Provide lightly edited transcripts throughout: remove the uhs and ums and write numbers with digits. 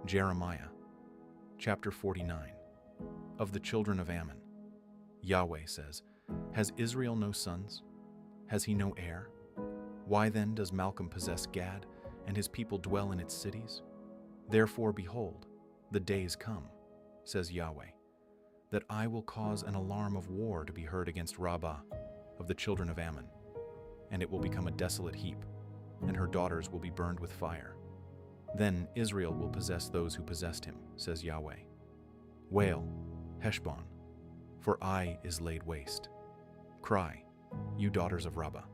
Jeremiah, chapter 49. Of the children of Ammon, Yahweh says, "Has Israel no sons? Has he no heir? Why then does Malcolm possess Gad, and his people dwell in its cities? Therefore, behold, the days come, says Yahweh, that I will cause an alarm of war to be heard against Rabbah of the children of Ammon, and it will become a desolate heap, and her daughters will be burned with fire. Then Israel will possess those who possessed him, says Yahweh. Wail, Heshbon, for Ai is laid waste. Cry, you daughters of Rabbah.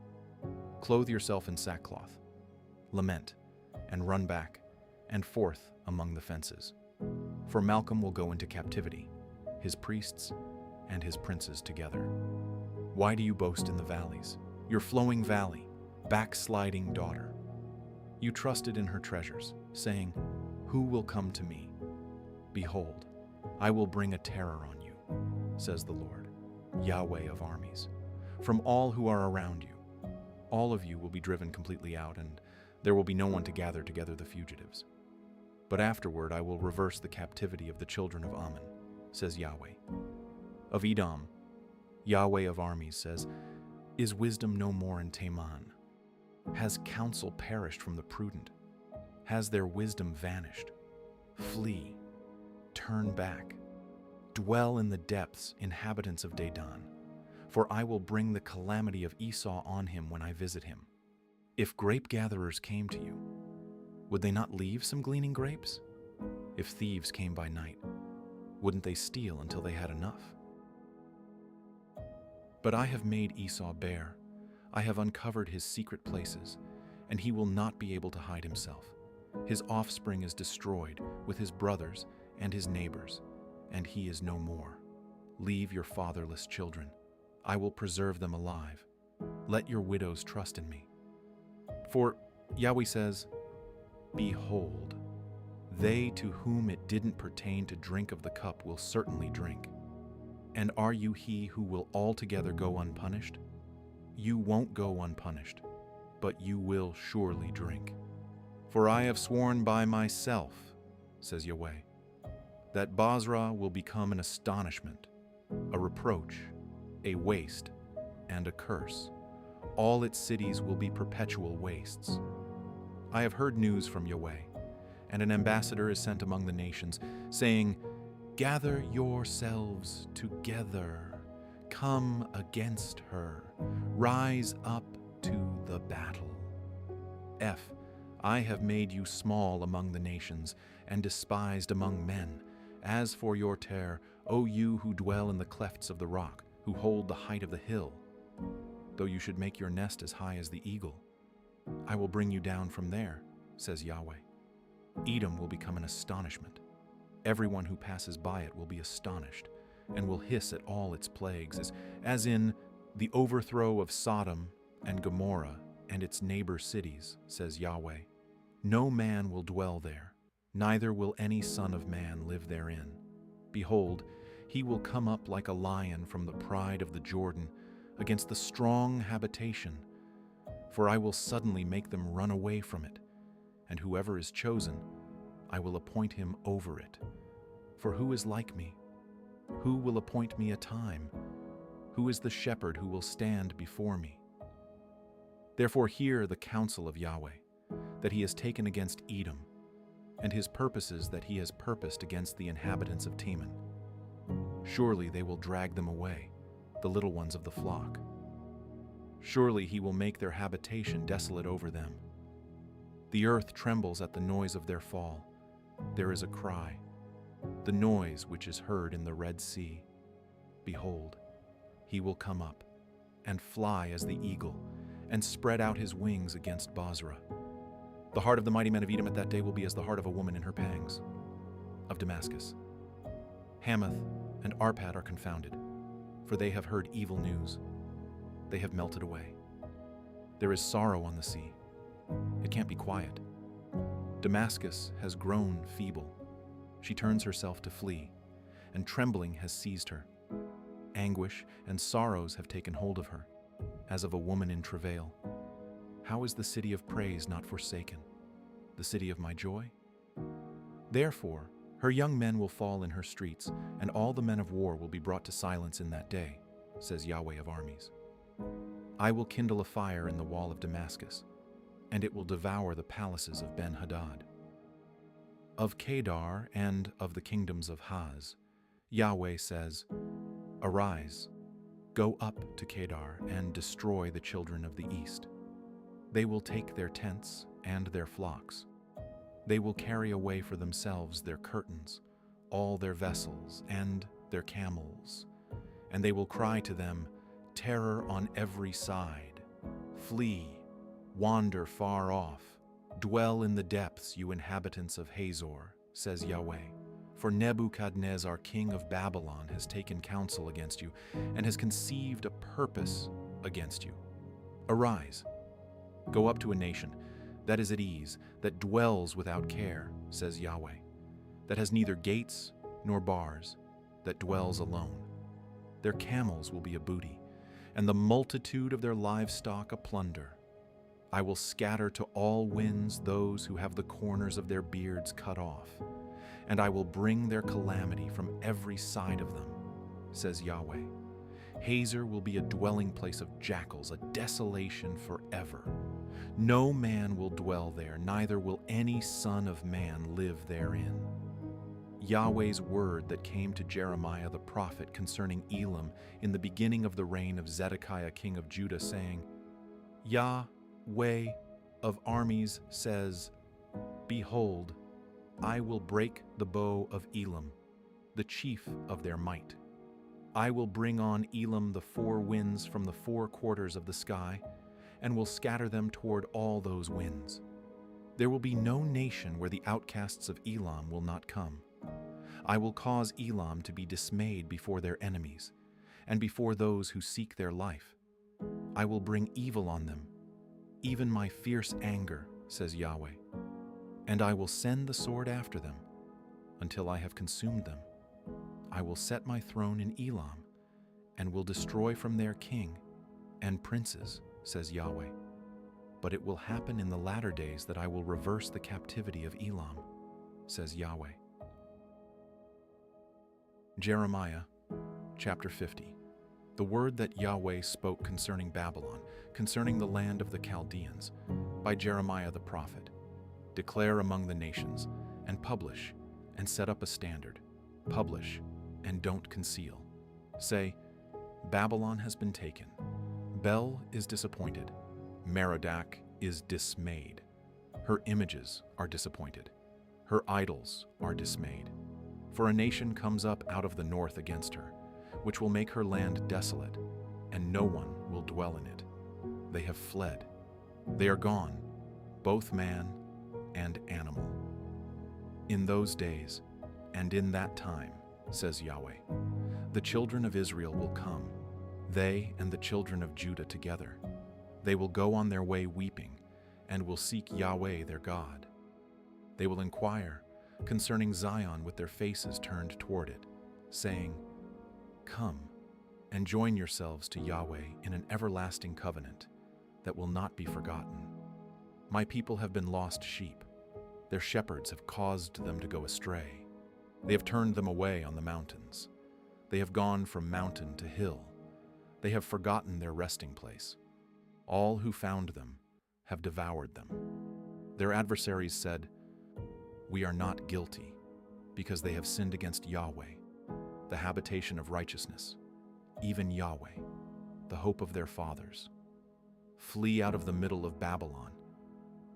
Clothe yourself in sackcloth. Lament, and run back, and forth among the fences. For Malcolm will go into captivity, his priests and his princes together. Why do you boast in the valleys, your flowing valley, backsliding daughter? You trusted in her treasures, saying, who will come to me? Behold, I will bring a terror on you, says the Lord, Yahweh of armies, from all who are around you. All of you will be driven completely out, and there will be no one to gather together the fugitives. But afterward I will reverse the captivity of the children of Ammon, says Yahweh. Of Edom, Yahweh of armies says, is wisdom no more in Teman? Has counsel perished from the prudent? Has their wisdom vanished? Flee, turn back, dwell in the depths, inhabitants of Dedan, for I will bring the calamity of Esau on him when I visit him. If grape gatherers came to you, would they not leave some gleaning grapes? If thieves came by night, wouldn't they steal until they had enough? But I have made Esau bare. I have uncovered his secret places, and he will not be able to hide himself. His offspring is destroyed with his brothers and his neighbors, and he is no more. Leave your fatherless children. I will preserve them alive. Let your widows trust in me. For Yahweh says, behold, they to whom it didn't pertain to drink of the cup will certainly drink. And are you he who will altogether go unpunished? You won't go unpunished, but you will surely drink. For I have sworn by myself, says Yahweh, that Basra will become an astonishment, a reproach, a waste, and a curse. All its cities will be perpetual wastes. I have heard news from Yahweh, and an ambassador is sent among the nations, saying, gather yourselves together, come against her, rise up to the battle. I have made you small among the nations, and despised among men. As for your terror, O you who dwell in the clefts of the rock, who hold the height of the hill, though you should make your nest as high as the eagle, I will bring you down from there, says Yahweh. Edom will become an astonishment. Everyone who passes by it will be astonished, and will hiss at all its plagues, as in the overthrow of Sodom and Gomorrah and its neighbor cities, says Yahweh. No man will dwell there, neither will any son of man live therein. Behold, he will come up like a lion from the pride of the Jordan against the strong habitation, for I will suddenly make them run away from it, and whoever is chosen, I will appoint him over it. For who is like me? Who will appoint me a time? Who is the shepherd who will stand before me? Therefore hear the counsel of Yahweh, that he has taken against Edom, and his purposes that he has purposed against the inhabitants of Teman. Surely they will drag them away, the little ones of the flock. Surely he will make their habitation desolate over them. The earth trembles at the noise of their fall. There is a cry, the noise which is heard in the Red Sea. Behold, he will come up, and fly as the eagle, and spread out his wings against Basra. The heart of the mighty men of Edom at that day will be as the heart of a woman in her pangs. Of Damascus, Hamath and Arpad are confounded, for they have heard evil news. They have melted away. There is sorrow on the sea. It can't be quiet. Damascus has grown feeble. She turns herself to flee, and trembling has seized her. Anguish and sorrows have taken hold of her, as of a woman in travail. How is the city of praise not forsaken, the city of my joy? Therefore, her young men will fall in her streets, and all the men of war will be brought to silence in that day, says Yahweh of armies. I will kindle a fire in the wall of Damascus, and it will devour the palaces of Ben-Hadad. Of Kedar and of the kingdoms of Haz, Yahweh says, Arise, go up to Kedar and destroy the children of the east. They will take their tents and their flocks. They will carry away for themselves their curtains, all their vessels, and their camels. And they will cry to them, Terror on every side. Flee, wander far off. Dwell in the depths, you inhabitants of Hazor, says Yahweh. For Nebuchadnezzar, king of Babylon, has taken counsel against you, and has conceived a purpose against you. Arise, go up to a nation that is at ease, that dwells without care, says Yahweh, that has neither gates nor bars, that dwells alone. Their camels will be a booty, and the multitude of their livestock a plunder. I will scatter to all winds those who have the corners of their beards cut off, and I will bring their calamity from every side of them, says Yahweh. Hazor will be a dwelling place of jackals, a desolation forever. No man will dwell there, neither will any son of man live therein. Yahweh's word that came to Jeremiah the prophet concerning Elam in the beginning of the reign of Zedekiah king of Judah, saying, Yahweh of armies says, Behold, I will break the bow of Elam, the chief of their might. I will bring on Elam the four winds from the four quarters of the sky, and will scatter them toward all those winds. There will be no nation where the outcasts of Elam will not come. I will cause Elam to be dismayed before their enemies, and before those who seek their life. I will bring evil on them, even my fierce anger, says Yahweh. And I will send the sword after them, until I have consumed them. I will set my throne in Elam, and will destroy from their king and princes, says Yahweh. But it will happen in the latter days that I will reverse the captivity of Elam, says Yahweh. Jeremiah, chapter 50. The word that Yahweh spoke concerning Babylon, concerning the land of the Chaldeans, by Jeremiah the prophet. Declare among the nations, and publish, and set up a standard. Publish, and don't conceal. Say, Babylon has been taken. Bel is disappointed. Merodach is dismayed. Her images are disappointed. Her idols are dismayed. For a nation comes up out of the north against her, which will make her land desolate, and no one will dwell in it. They have fled. They are gone, both man and animal. In those days, and in that time, says Yahweh, the children of Israel will come, they and the children of Judah together. They will go on their way weeping, and will seek Yahweh their God. They will inquire concerning Zion with their faces turned toward it, saying, Come and join yourselves to Yahweh in an everlasting covenant that will not be forgotten. My people have been lost sheep. Their shepherds have caused them to go astray. They have turned them away on the mountains. They have gone from mountain to hill. They have forgotten their resting place. All who found them have devoured them. Their adversaries said, We are not guilty, because they have sinned against Yahweh, the habitation of righteousness, even Yahweh, the hope of their fathers. Flee out of the middle of Babylon.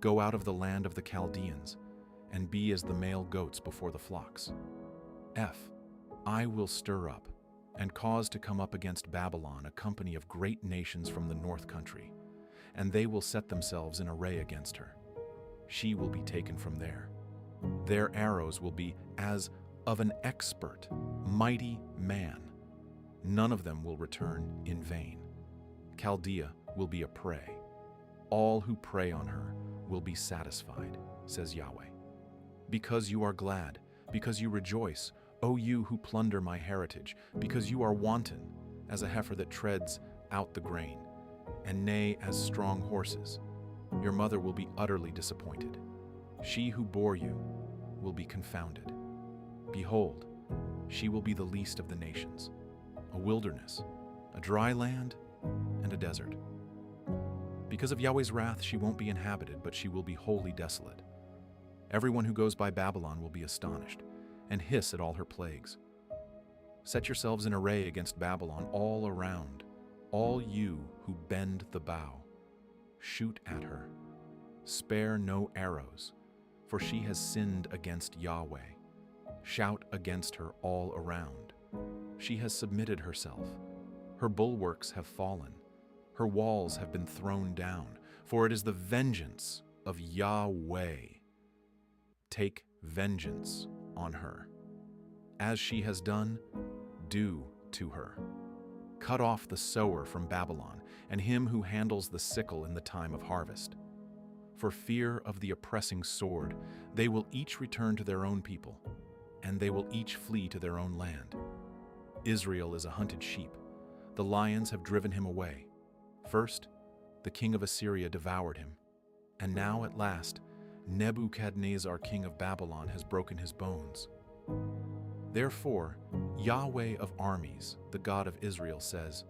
Go out of the land of the Chaldeans, and be as the male goats before the flocks. I will stir up, and cause to come up against Babylon a company of great nations from the north country, and they will set themselves in array against her. She will be taken from there. Their arrows will be as of an expert, mighty man. None of them will return in vain. Chaldea will be a prey. All who prey on her will be satisfied, says Yahweh. Because you are glad, because you rejoice, O you who plunder my heritage, because you are wanton, as a heifer that treads out the grain, and neigh as strong horses, your mother will be utterly disappointed. She who bore you will be confounded. Behold, she will be the least of the nations, a wilderness, a dry land, and a desert. Because of Yahweh's wrath, she won't be inhabited, but she will be wholly desolate. Everyone who goes by Babylon will be astonished, and hiss at all her plagues. Set yourselves in array against Babylon all around, all you who bend the bow. Shoot at her. Spare no arrows, for she has sinned against Yahweh. Shout against her all around. She has submitted herself. Her bulwarks have fallen. Her walls have been thrown down, for it is the vengeance of Yahweh. Take vengeance on her. As she has done, do to her. Cut off the sower from Babylon, and him who handles the sickle in the time of harvest. For fear of the oppressing sword, they will each return to their own people, and they will each flee to their own land. Israel is a hunted sheep. The lions have driven him away. First, the king of Assyria devoured him, and now at last, Nebuchadnezzar, king of Babylon, has broken his bones. Therefore, Yahweh of armies, the God of Israel, says,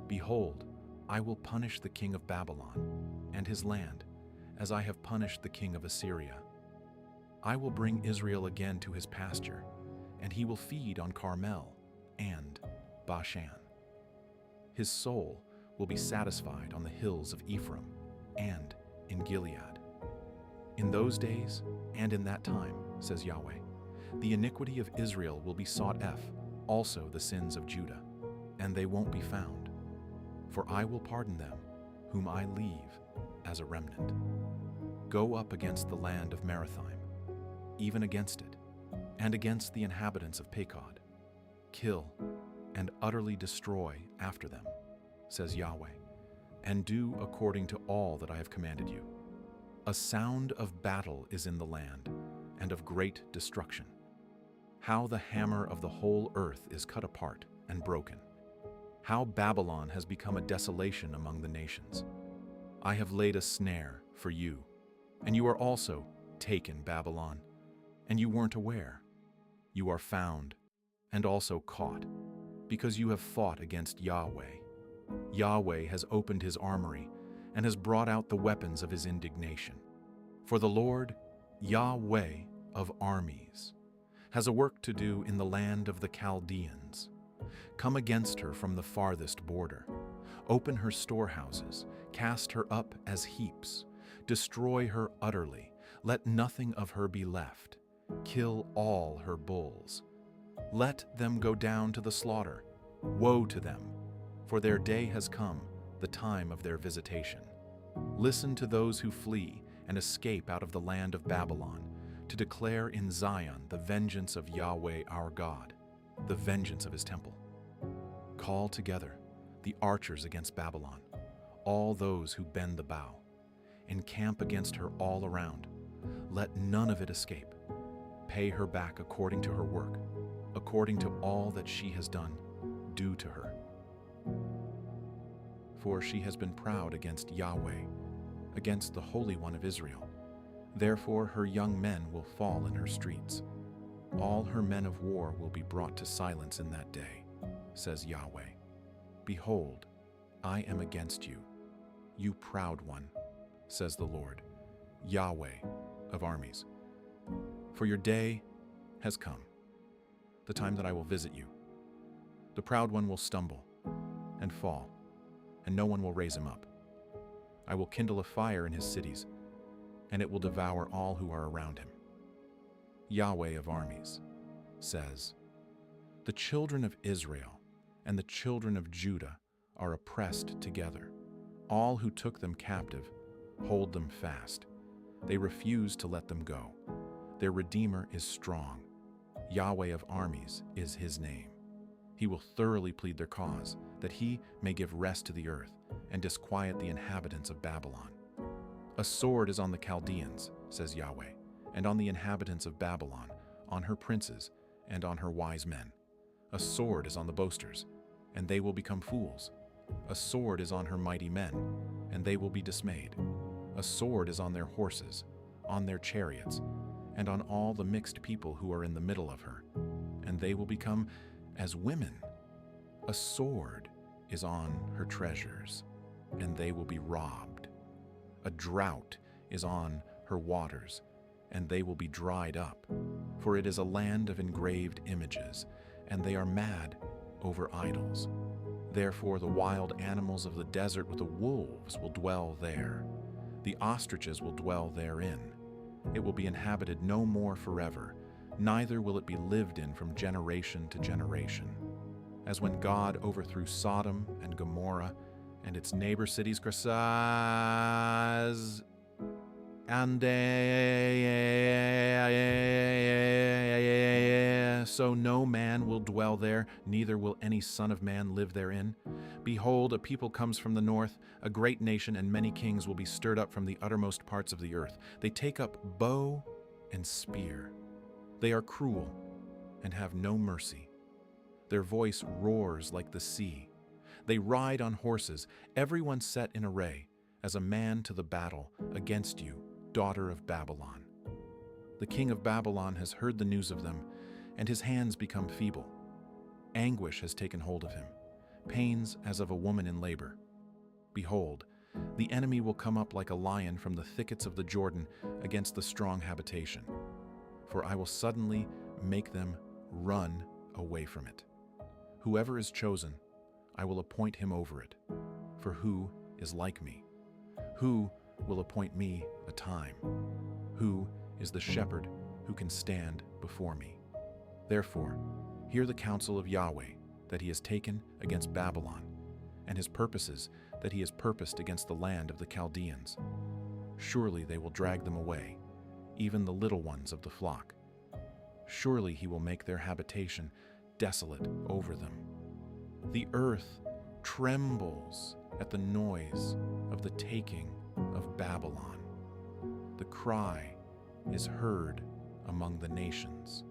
Behold, I will punish the king of Babylon and his land, as I have punished the king of Assyria. I will bring Israel again to his pasture, and he will feed on Carmel and Bashan. His soul will be satisfied on the hills of Ephraim and in Gilead. In those days and in that time, says Yahweh, the iniquity of Israel will be sought also the sins of Judah, and they won't be found. For I will pardon them, whom I leave as a remnant. Go up against the land of Merathaim, even against it, and against the inhabitants of Pekod. Kill and utterly destroy after them, says Yahweh, and do according to all that I have commanded you. A sound of battle is in the land, and of great destruction. How the hammer of the whole earth is cut apart and broken. How Babylon has become a desolation among the nations. I have laid a snare for you, and you are also taken, Babylon, and you weren't aware. You are found and also caught, because you have fought against Yahweh. Yahweh has opened his armory and has brought out the weapons of his indignation. For the Lord, Yahweh of armies, has a work to do in the land of the Chaldeans. Come against her from the farthest border. Open her storehouses, cast her up as heaps. Destroy her utterly, let nothing of her be left. Kill all her bulls. Let them go down to the slaughter. Woe to them, for their day has come, the time of their visitation. Listen to those who flee and escape out of the land of Babylon, to declare in Zion the vengeance of Yahweh our God, the vengeance of his temple. Call together the archers against Babylon, all those who bend the bow. Encamp against her all around. Let none of it escape. Pay her back according to her work, according to all that she has done, do to her. For she has been proud against Yahweh, against the Holy One of Israel. Therefore her young men will fall in her streets. All her men of war will be brought to silence in that day, says Yahweh. Behold, I am against you, you proud one, says the Lord, Yahweh of armies. For your day has come, the time that I will visit you. The proud one will stumble and fall, and no one will raise him up. I will kindle a fire in his cities, and it will devour all who are around him. Yahweh of armies says, The children of Israel and the children of Judah are oppressed together. All who took them captive hold them fast. They refuse to let them go. Their Redeemer is strong. Yahweh of armies is his name. He will thoroughly plead their cause, that he may give rest to the earth and disquiet the inhabitants of Babylon. A sword is on the Chaldeans, says Yahweh, and on the inhabitants of Babylon, on her princes, and on her wise men. A sword is on the boasters, and they will become fools. A sword is on her mighty men, and they will be dismayed. A sword is on their horses, on their chariots, and on all the mixed people who are in the middle of her, and they will become as women. A sword is on her treasures, and they will be robbed. A drought is on her waters, and they will be dried up. For it is a land of engraved images, and they are mad over idols. Therefore the wild animals of the desert with the wolves will dwell there. The ostriches will dwell therein. It will be inhabited no more forever, neither will it be lived in from generation to generation. As when God overthrew Sodom and Gomorrah and its neighbor cities Chrysos and so no man will dwell there, neither will any son of man live therein. Behold, a people comes from the north, a great nation, and many kings will be stirred up from the uttermost parts of the earth. They take up bow and spear. They are cruel and have no mercy. Their voice roars like the sea. They ride on horses, everyone set in array, as a man to the battle against you, daughter of Babylon. The king of Babylon has heard the news of them, and his hands become feeble. Anguish has taken hold of him, pains as of a woman in labor. Behold, the enemy will come up like a lion from the thickets of the Jordan against the strong habitation. For I will suddenly make them run away from it. Whoever is chosen, I will appoint him over it. For who is like me? Who will appoint me a time? Who is the shepherd who can stand before me? Therefore, hear the counsel of Yahweh that he has taken against Babylon, and his purposes that he has purposed against the land of the Chaldeans. Surely they will drag them away, even the little ones of the flock. Surely he will make their habitation desolate over them. The earth trembles at the noise of the taking of Babylon. The cry is heard among the nations.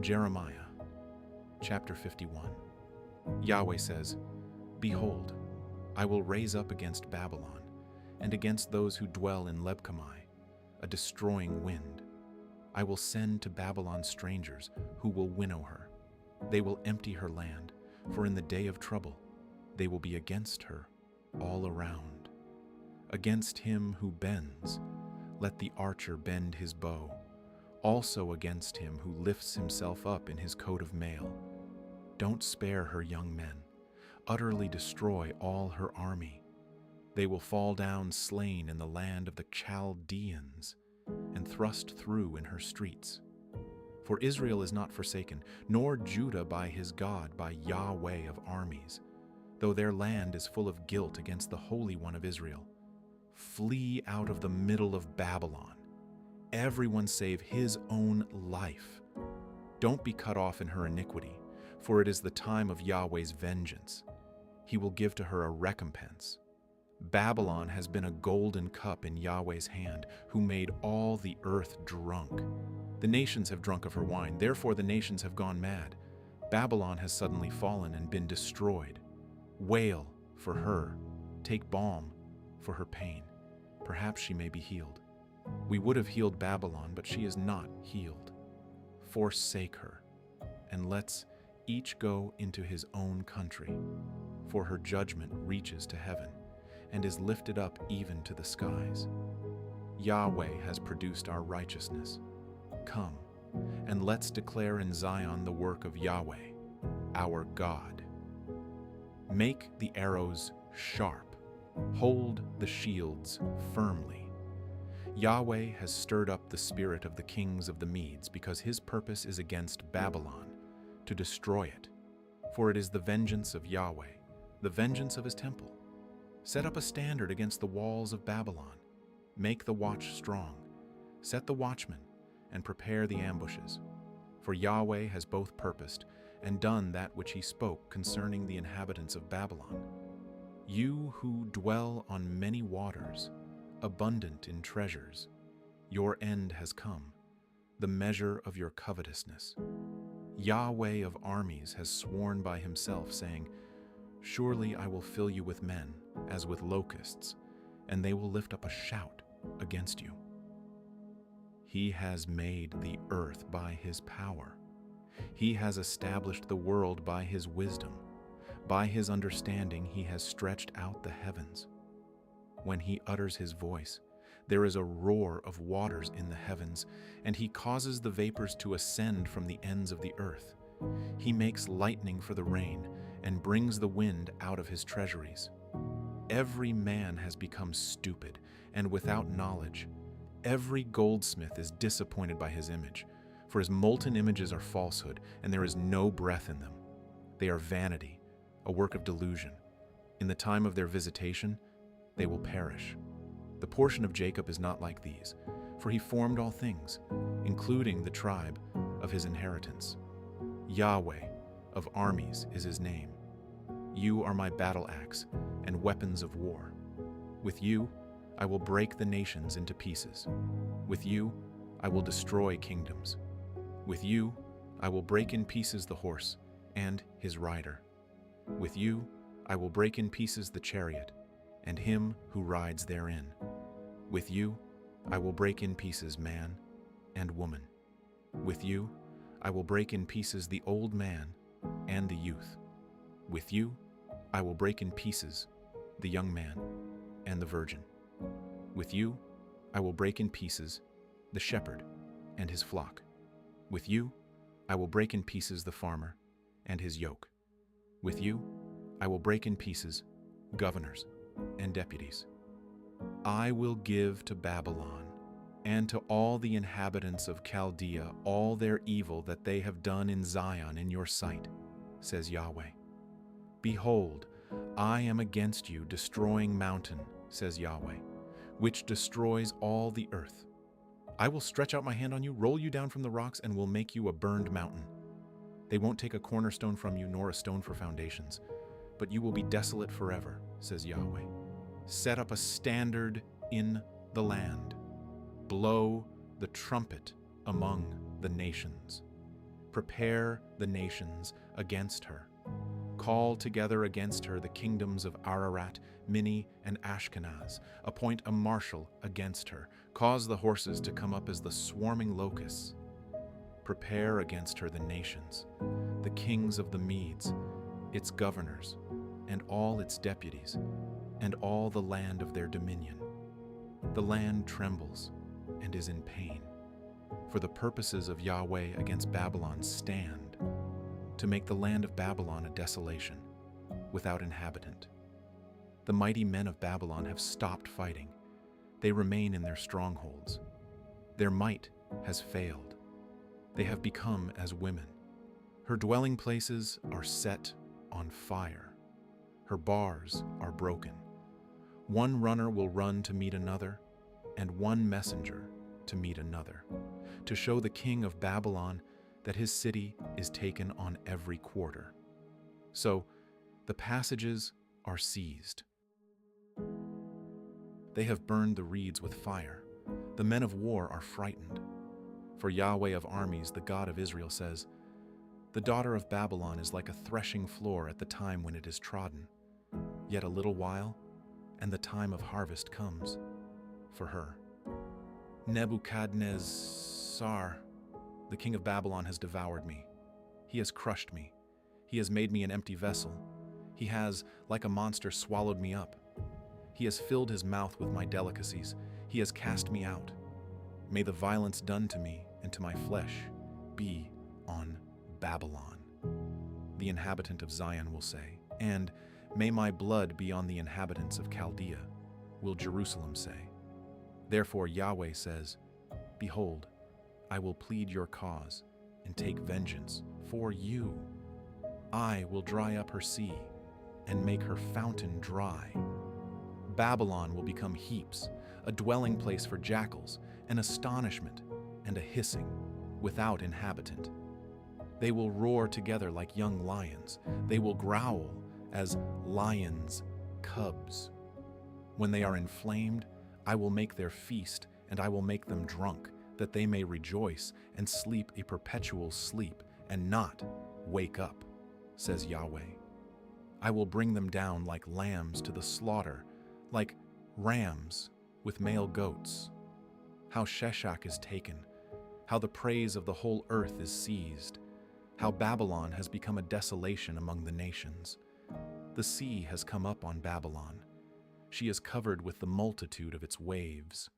Jeremiah, chapter 51. Yahweh says, Behold, I will raise up against Babylon, and against those who dwell in Lebkamai, a destroying wind. I will send to Babylon strangers who will winnow her. They will empty her land, for in the day of trouble they will be against her all around. Against him who bends, let the archer bend his bow, also against him who lifts himself up in his coat of mail. Don't spare her young men, utterly destroy all her army. They will fall down slain in the land of the Chaldeans, and thrust through in her streets. For Israel is not forsaken, nor Judah by his God, by Yahweh of armies, though their land is full of guilt against the Holy One of Israel. Flee out of the middle of Babylon, everyone save his own life. Don't be cut off in her iniquity, for it is the time of Yahweh's vengeance. He will give to her a recompense. Babylon has been a golden cup in Yahweh's hand, who made all the earth drunk. The nations have drunk of her wine, therefore the nations have gone mad. Babylon has suddenly fallen and been destroyed. Wail for her, take balm for her pain. Perhaps she may be healed. We would have healed Babylon, but she is not healed. Forsake her, and let's each go into his own country, for her judgment reaches to heaven, and is lifted up even to the skies. Yahweh has produced our righteousness. Come, and let's declare in Zion the work of Yahweh, our God. Make the arrows sharp, hold the shields firmly. Yahweh has stirred up the spirit of the kings of the Medes, because his purpose is against Babylon, to destroy it. For it is the vengeance of Yahweh, the vengeance of his temple. Set up a standard against the walls of Babylon. Make the watch strong. Set the watchmen, and prepare the ambushes. For Yahweh has both purposed and done that which he spoke concerning the inhabitants of Babylon. You who dwell on many waters, abundant in treasures, your end has come, the measure of your covetousness. Yahweh of armies has sworn by himself, saying, Surely I will fill you with men, as with locusts, and they will lift up a shout against you. He has made the earth by his power. He has established the world by his wisdom. By his understanding he has stretched out the heavens. When he utters his voice, there is a roar of waters in the heavens, and he causes the vapors to ascend from the ends of the earth. He makes lightning for the rain, and brings the wind out of his treasuries. Every man has become stupid and without knowledge. Every goldsmith is disappointed by his image, for his molten images are falsehood, and there is no breath in them. They are vanity, a work of delusion. In the time of their visitation, they will perish. The portion of Jacob is not like these, for he formed all things, including the tribe of his inheritance. Yahweh of armies is his name. You are my battle axe and weapons of war. With you, I will break the nations into pieces. With you, I will destroy kingdoms. With you, I will break in pieces the horse and his rider. With you, I will break in pieces the chariot and him who rides therein. With you, I will break in pieces man and woman. With you, I will break in pieces the old man and the youth. With you, I will break in pieces the young man and the virgin. With you, I will break in pieces the shepherd and his flock. With you, I will break in pieces the farmer and his yoke. With you, I will break in pieces governors and deputies. I will give to Babylon and to all the inhabitants of Chaldea all their evil that they have done in Zion in your sight, says Yahweh. Behold, I am against you, destroying mountain, says Yahweh, which destroys all the earth. I will stretch out my hand on you, roll you down from the rocks, and will make you a burned mountain. They won't take a cornerstone from you, nor a stone for foundations, but you will be desolate forever, says Yahweh. Set up a standard in the land. Blow the trumpet among the nations. Prepare the nations against her. Call together against her the kingdoms of Ararat, Minni, and Ashkenaz. Appoint a marshal against her. Cause the horses to come up as the swarming locusts. Prepare against her the nations, the kings of the Medes, its governors, and all its deputies, and all the land of their dominion. The land trembles and is in pain, for the purposes of Yahweh against Babylon stand, to make the land of Babylon a desolation, without inhabitant. The mighty men of Babylon have stopped fighting. They remain in their strongholds. Their might has failed. They have become as women. Her dwelling places are set on fire. Her bars are broken. One runner will run to meet another, and one messenger to meet another, to show the king of Babylon that his city is taken on every quarter. So the passages are seized. They have burned the reeds with fire. The men of war are frightened. For Yahweh of armies, the God of Israel, says, "The daughter of Babylon is like a threshing floor at the time when it is trodden. Yet a little while, and the time of harvest comes for her." Nebuchadnezzar, the king of Babylon, has devoured me. He has crushed me. He has made me an empty vessel. He has, like a monster, swallowed me up. He has filled his mouth with my delicacies. He has cast me out. May the violence done to me and to my flesh be on Babylon, the inhabitant of Zion will say, and may my blood be on the inhabitants of Chaldea, will Jerusalem say. Therefore Yahweh says, "Behold, I will plead your cause and take vengeance for you. I will dry up her sea and make her fountain dry. Babylon will become heaps, a dwelling place for jackals, an astonishment and a hissing, without inhabitant. They will roar together like young lions. They will growl as lions' cubs. When they are inflamed, I will make their feast, and I will make them drunk, that they may rejoice and sleep a perpetual sleep, and not wake up, says Yahweh. I will bring them down like lambs to the slaughter, like rams with male goats. how Sheshach is taken, how the praise of the whole earth is seized, how Babylon has become a desolation among the nations. The sea has come up on Babylon. She is covered with the multitude of its waves.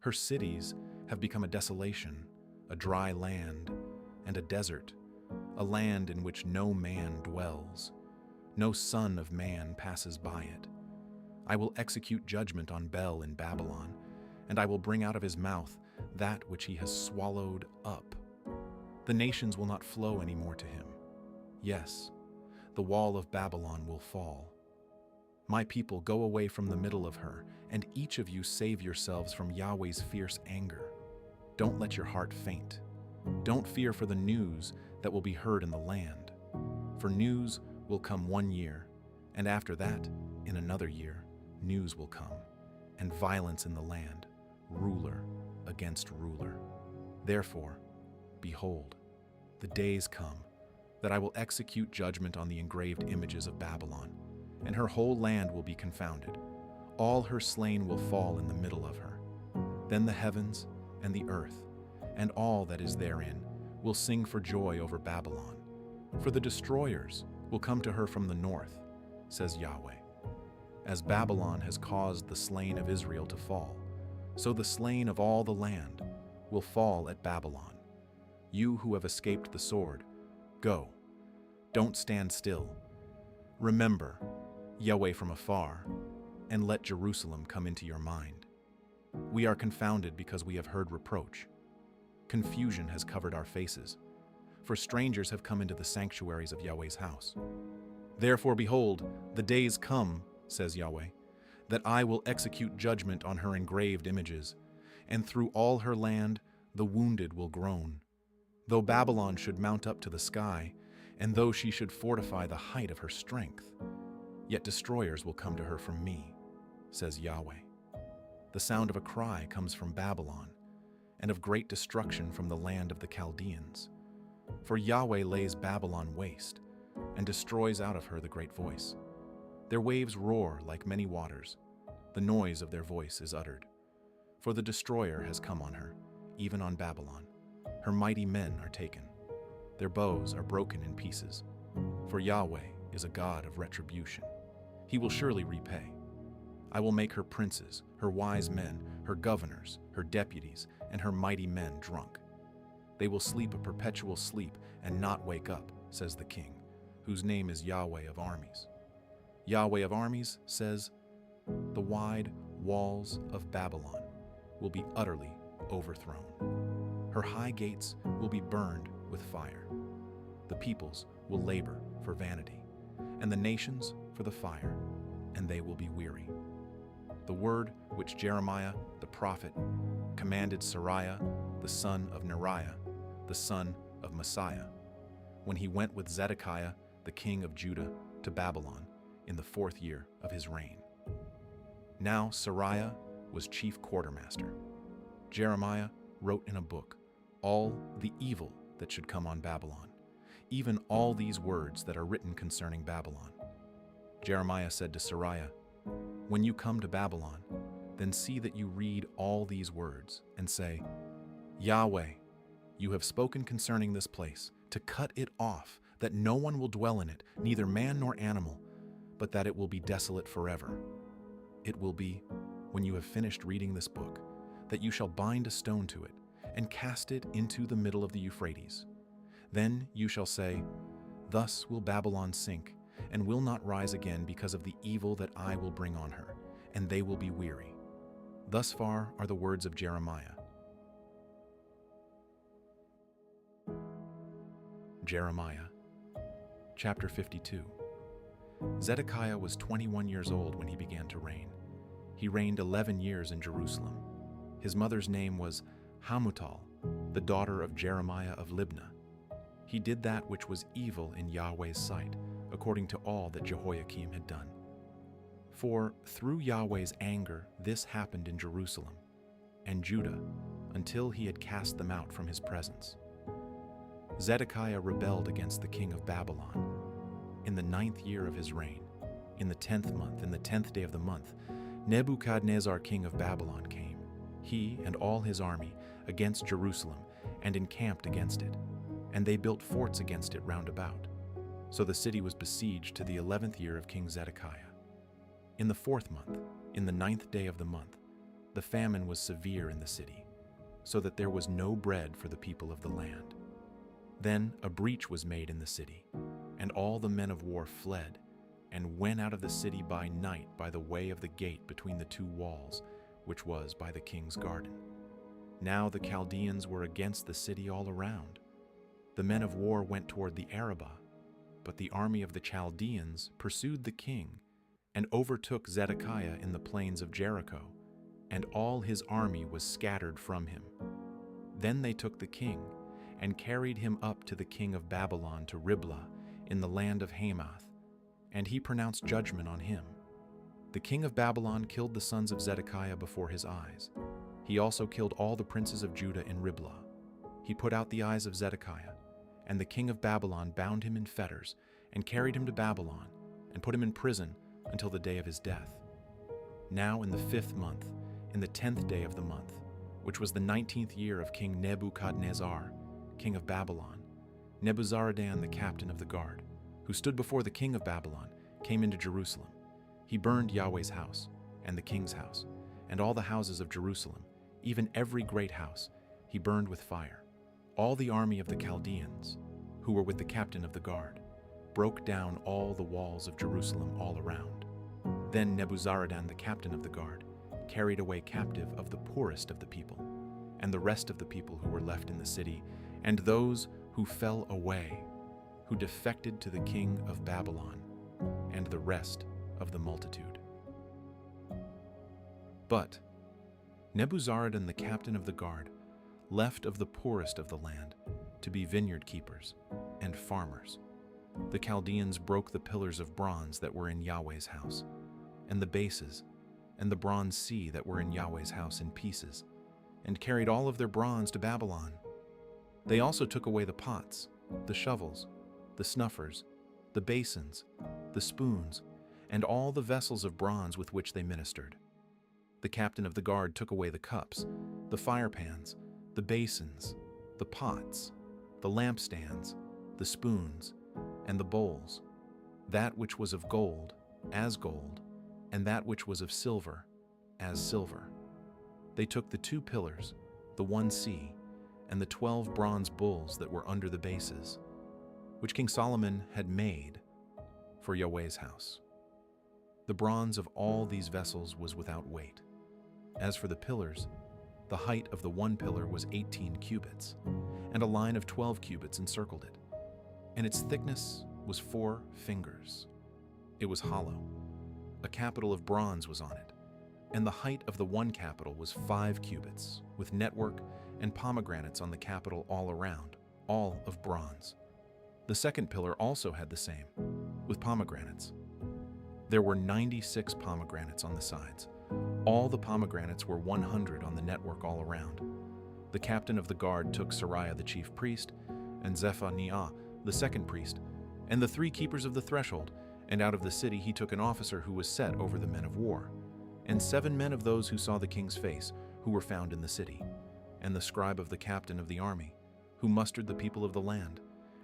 Her cities have become a desolation, a dry land, and a desert, a land in which no man dwells. No son of man passes by it. I will execute judgment on Bel in Babylon, and I will bring out of his mouth that which he has swallowed up. The nations will not flow any more to him. Yes, the wall of Babylon will fall. My people, go away from the middle of her, and each of you save yourselves from Yahweh's fierce anger. Don't let your heart faint. Don't fear for the news that will be heard in the land. For news will come 1 year, and after that, in another year, news will come, and violence in the land, ruler against ruler. Therefore, behold, the days come that I will execute judgment on the engraved images of Babylon, and her whole land will be confounded. All her slain will fall in the middle of her. Then the heavens and the earth, and all that is therein, will sing for joy over Babylon. For the destroyers will come to her from the north, says Yahweh. As Babylon has caused the slain of Israel to fall, so the slain of all the land will fall at Babylon. You who have escaped the sword, go. Don't stand still. Remember Yahweh from afar, and let Jerusalem come into your mind. We are confounded because we have heard reproach. Confusion has covered our faces, for strangers have come into the sanctuaries of Yahweh's house. Therefore, behold, the days come, says Yahweh, that I will execute judgment on her engraved images, and through all her land the wounded will groan. Though Babylon should mount up to the sky, and though she should fortify the height of her strength, yet destroyers will come to her from me, says Yahweh. The sound of a cry comes from Babylon, and of great destruction from the land of the Chaldeans. For Yahweh lays Babylon waste, and destroys out of her the great voice. Their waves roar like many waters. The noise of their voice is uttered. For the destroyer has come on her, even on Babylon. Her mighty men are taken. Their bows are broken in pieces. For Yahweh is a God of retribution. He will surely repay. I will make her princes, her wise men, her governors, her deputies, and her mighty men drunk. They will sleep a perpetual sleep and not wake up, says the King, whose name is Yahweh of armies. Yahweh of armies says, the wide walls of Babylon will be utterly overthrown. Her high gates will be burned with fire. The peoples will labor for vanity, and the nations for the fire, and they will be weary. The word which Jeremiah the prophet commanded Sariah, the son of Neriah, the son of Messiah, when he went with Zedekiah, the king of Judah, to Babylon in the 4th year of his reign. Now Sariah was chief quartermaster. Jeremiah wrote in a book all the evil that should come on Babylon, even all these words that are written concerning Babylon. Jeremiah said to Sariah, when you come to Babylon, then see that you read all these words and say, Yahweh, you have spoken concerning this place, to cut it off, that no one will dwell in it, neither man nor animal, but that it will be desolate forever. It will be, when you have finished reading this book, that you shall bind a stone to it and cast it into the middle of the Euphrates. Then you shall say, thus will Babylon sink, and will not rise again because of the evil that I will bring on her, and they will be weary. Thus far are the words of Jeremiah. Jeremiah, chapter 52. Zedekiah was 21 years old when he began to reign. He reigned 11 years in Jerusalem. His mother's name was Hamutal, the daughter of Jeremiah of Libnah. He did that which was evil in Yahweh's sight, according to all that Jehoiakim had done. For through Yahweh's anger this happened in Jerusalem and Judah, until he had cast them out from his presence. Zedekiah rebelled against the king of Babylon. In the 9th year of his reign, in the 10th month, in the 10th day of the month, Nebuchadnezzar king of Babylon came. he and all his army, against Jerusalem, and encamped against it. And they built forts against it round about. So the city was besieged to the 11th year of King Zedekiah. In the 4th month, in the 9th day of the month, the famine was severe in the city, so that there was no bread for the people of the land. Then a breach was made in the city, and all the men of war fled, and went out of the city by night by the way of the gate between the two walls, which was by the king's garden. Now the Chaldeans were against the city all around. The men of war went toward the Arabah, but the army of the Chaldeans pursued the king, and overtook Zedekiah in the plains of Jericho, and all his army was scattered from him. Then they took the king, and carried him up to the king of Babylon to Riblah in the land of Hamath, and he pronounced judgment on him. The king of Babylon killed the sons of Zedekiah before his eyes. He also killed all the princes of Judah in Riblah. He put out the eyes of Zedekiah, and the king of Babylon bound him in fetters, and carried him to Babylon, and put him in prison until the day of his death. Now in the 5th month, in the 10th day of the month, which was the 19th year of King Nebuchadnezzar, king of Babylon, Nebuzaradan the captain of the guard, who stood before the king of Babylon, came into Jerusalem. He burned Yahweh's house, and the king's house, and all the houses of Jerusalem, even every great house, he burned with fire. All the army of the Chaldeans, who were with the captain of the guard, broke down all the walls of Jerusalem all around. Then Nebuzaradan the captain of the guard carried away captive of the poorest of the people, and the rest of the people who were left in the city, and those who fell away, who defected to the king of Babylon, and the rest of the multitude. But Nebuzaradan the captain of the guard left of the poorest of the land to be vineyard keepers and farmers. The Chaldeans broke the pillars of bronze that were in Yahweh's house, and the bases, and the bronze sea that were in Yahweh's house in pieces, and carried all of their bronze to Babylon. They also took away the pots, the shovels, the snuffers, the basins, the spoons, and all the vessels of bronze with which they ministered. The captain of the guard took away the cups, the firepans, the basins, the pots, the lampstands, the spoons, and the bowls, that which was of gold, as gold, and that which was of silver, as silver. They took the 2 pillars, the 1 sea, and the 12 bronze bulls that were under the bases, which King Solomon had made for Yahweh's house. The bronze of all these vessels was without weight. As for the pillars, the height of the 1 pillar was 18 cubits, and a line of 12 cubits encircled it, and its thickness was 4 fingers. It was hollow. A capital of bronze was on it, and the height of the 1 capital was 5 cubits, with network and pomegranates on the capital all around, all of bronze. The 2nd pillar also had the same, with pomegranates. There were 96 pomegranates on the sides. All the pomegranates were 100 on the network all around. The captain of the guard took Sariah the chief priest, and Zephaniah the 2nd priest, and the 3 keepers of the threshold, and out of the city he took an officer who was set over the men of war, and 7 men of those who saw the king's face, who were found in the city, and the scribe of the captain of the army, who mustered the people of the land,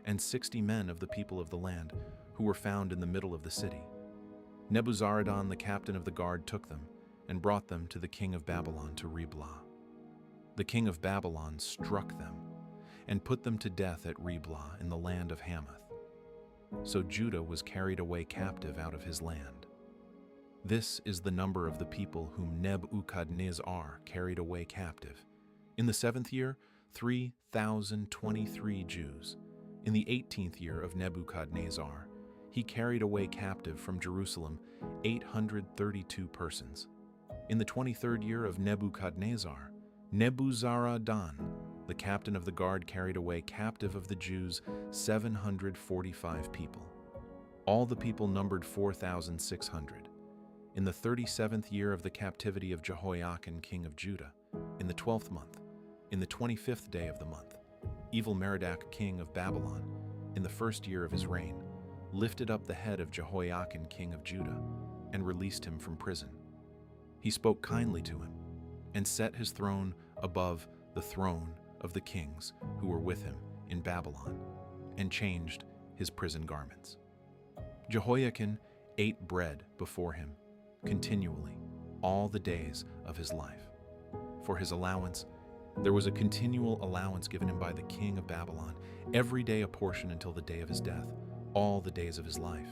and 60 men of the people of the land, who were found in the middle of the city. Nebuzaradan the captain of the guard took them, and brought them to the king of Babylon to Riblah. The king of Babylon struck them, and put them to death at Riblah in the land of Hamath. So Judah was carried away captive out of his land. This is the number of the people whom Nebuchadnezzar carried away captive. In the 7th year, 3,023 Jews. In the 18th year of Nebuchadnezzar, he carried away captive from Jerusalem 832 persons. In the 23rd year of Nebuchadnezzar, Nebuzaradan, the captain of the guard, carried away captive of the Jews 745 people. All the people numbered 4,600. In the 37th year of the captivity of Jehoiakim king of Judah, in the 12th month, in the 25th day of the month, Evil-Merodach king of Babylon, in the 1st year of his reign, lifted up the head of Jehoiakim king of Judah, and released him from prison. He spoke kindly to him, and set his throne above the throne of the kings who were with him in Babylon, and changed his prison garments. Jehoiakim ate bread before him continually all the days of his life. For his allowance, there was a continual allowance given him by the king of Babylon, every day a portion until the day of his death, all the days of his life.